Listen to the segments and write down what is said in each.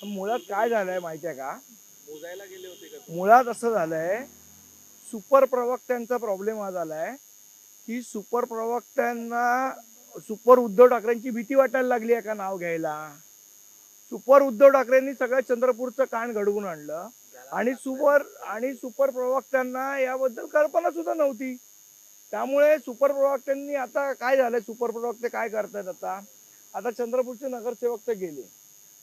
मुळात काय झालंय माहितीये का? मोजायला गेले होते का? मुळात असं झालंय, सुपर प्रवक्त्यांचा प्रॉब्लेम हा झालाय की सुपर प्रवक्त्यांना सुपर उद्धव ठाकरेंची भीती वाटायला लागली आहे का नाव घ्यायला. सुपर उद्धव ठाकरेंनी सगळ्या चंद्रपूरचं कान घडवून आणलं आणि सुपर प्रवक्त्यांना याबद्दल कल्पना सुद्धा नव्हती. त्यामुळे सुपर प्रवक्त्यांनी आता काय झालंय, सुपर प्रवक्ते काय करतात आता चंद्रपूरचे नगरसेवक तर गेले.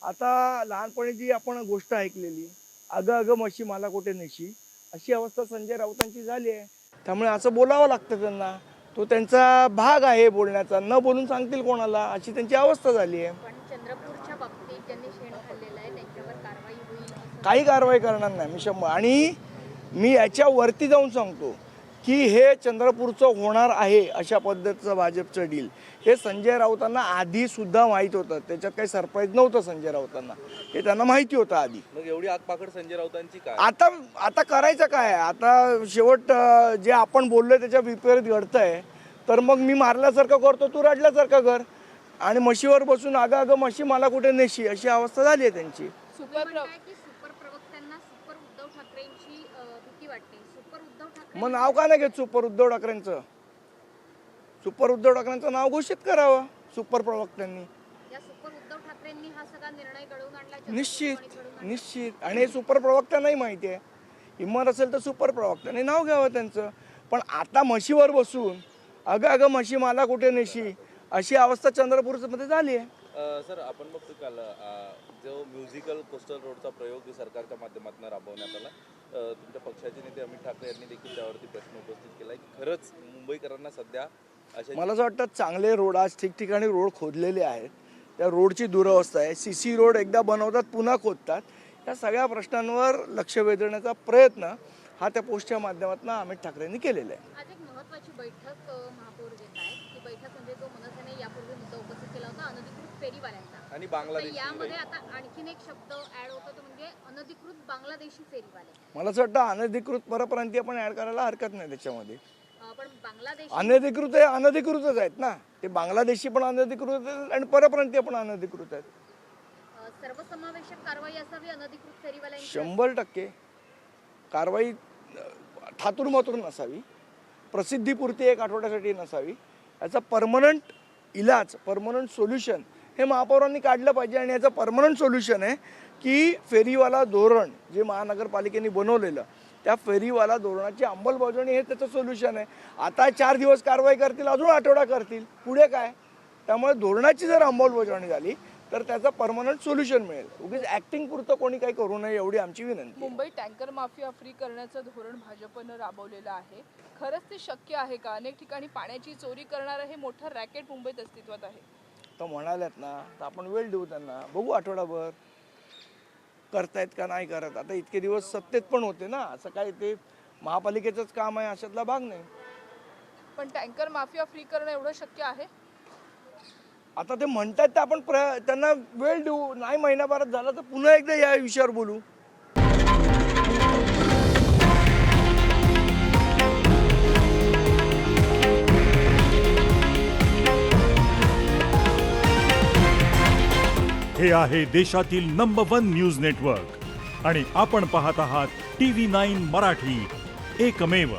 आता लहानपणी जी आपण गोष्ट ऐकलेली, अगं अगं म्हशी मला कुठे नेशी, अशी अवस्था संजय राऊतांची झाली आहे. त्यामुळे असं बोलावं लागतं त्यांना. तो त्यांचा भाग आहे बोलण्याचा, न बोलून सांगतील कोणाला, अशी त्यांची अवस्था झाली आहे. पण चंद्रपूरच्या बाबतीत ज्यांनी शेण खाल्लेलं आहे त्यांच्यावर कारवाई होईल असं काही कारवाई करणार नाही मी शंभर. आणि मी याच्यावरती जाऊन सांगतो की हे चंद्रपूरचं होणार आहे अशा पद्धतीचं भाजपचं डील हे संजय राऊतांना आधी सुद्धा माहीत होतं. त्याच्यात काही सरप्राईज नव्हतं संजय राऊतांना, हे त्यांना माहिती होतं आधी. मग एवढी आगपाखड संजय राऊतांची काय? आता करायचं काय? आता शेवट जे आपण बोललोय त्याच्या विपरीत घडतंय, तर मग मी मारल्यासारखं करतो, तू रडल्यासारखं कर, आणि म्हशीवर बसून अगं अगं म्हशी मला कुठे नेशी, अशी अवस्था झाली आहे त्यांची. सुपर प्रवक्त्यांना सुपर उद्धव ठाकरेंची भीती वाटते. सुपर उद्धव ठाकरे मग नाव का नाही घेत सुपर उद्धव ठाकरेंचं? सुपर उद्धव ठाकरेंचं नाव घोषित करावं सुपर प्रवक्त्यांनी. या सुपर उद्धव ठाकरेंनी हा सगळा निर्णय घडवून आणला. निश्चित. आणि हे सुपर प्रवक्त्यांनाही माहिती आहे. हिंमत असेल तर सुपर प्रवक्त्यांनी नाव घ्यावं त्यांचं. पण आता म्हशीवर बसून अगं अगं म्हशी मला कुठे नेशी, अशी अवस्था चंद्रपूरमध्ये झाली आहे. सर, आपण बघतो काल जो म्युझिकल कोस्टल रोडचा प्रयोग सरकारच्या माध्यमातून राबवण्यात आला, तुमच्या पक्षाचे नेते अमित ठाकरे यांनी देखील त्यावरती प्रश्न उपस्थित केला की खरंच मुंबईकरांना सध्या मला असं वाटतं चांगले रोड आज ठिकठिकाणी रोड खोदलेले आहेत. त्या रोडची दुरवस्था आहे. CC रोड एकदा बनवतात पुन्हा खोदतात. या सगळ्या प्रश्नांवर लक्ष वेधण्याचा प्रयत्न हा त्या पोस्टच्या माध्यमातून अमित ठाकरेंनी केलेला आहे. आज एक महत्त्वाची बैठक महापौर घेत आहेत. ती बैठक म्हणजे जो मनसेने यापूर्वी मुद्दा उपस्थित केला होता अनधिकृत फेरीवाल्यांचा, आणि बांगलादेशी. यामध्ये आता आणखीन एक शब्द ऍड होतो तो म्हणजे अनधिकृत बांगलादेशी फेरीवाले. मला असं वाटतं अनधिकृत परप्रांतीय पण ऍड करायला हरकत नाही त्याच्यामध्ये. पण बांगलादेश अनधिकृत आहे, अनधिकृतच आहेत ना ते. बांगलादेशी पण अनधिकृत आहेत आणि परप्रांतीय पण अनधिकृत आहेत. सर्वसमावेशक कारवाई असावी अनधिकृत फेरीवाल्यांची. 100% कारवाई थातुरमातुर नसावी, प्रसिद्धीपुरती एक आठवड्यासाठी नसावी. याचा परमनंट इलाज, परमनंट सोल्युशन हे महापौरांनी काढलं पाहिजे. आणि याचं परमनंट सोल्युशन आहे की फेरीवाला धोरण जे महानगरपालिकेने बनवलेलं, त्या फेरीवाला धोरणाची अंमलबजावणी हे त्याचं सोल्युशन आहे. आता 4 दिवस कारवाई करतील, अजून आठवडा करतील, पुढे काय? त्यामुळे धोरणाची जर अंमलबजावणी झाली तर त्याचं परमनंट सोल्युशन मिळेल. उगीच ऍक्टिंग पुरतं कोणी काही करू नये एवढी आमची विनंती. मुंबई टँकर माफिया फ्री करण्याचं धोरण भाजपनं राबवलेलं आहे. खरंच ते शक्य आहे का? अनेक ठिकाणी पाण्याची चोरी करणारं हे मोठं रॅकेट मुंबईत अस्तित्वात आहे. तर म्हणाल्यात ना, तर आपण वेळ देऊ त्यांना, बघू आठवडाभर करतायत का नाही करत. आता इतके दिवस सत्तेत पण होते ना, असं काय ते महापालिकेचंच काम आहे अशातला भाग नाही. पण टँकर माफिया फ्री करणं एवढं शक्य आहे? आता ते म्हणतात तर आपण त्यांना वेळ देऊ. नाही महिनाभरात झाला तर पुन्हा एकदा या विषयावर बोलू. हे आहे देशातील नंबर 1 न्यूज नेटवर्क आणि आपण पाहत आहात TV9 मराठी, एकमेव.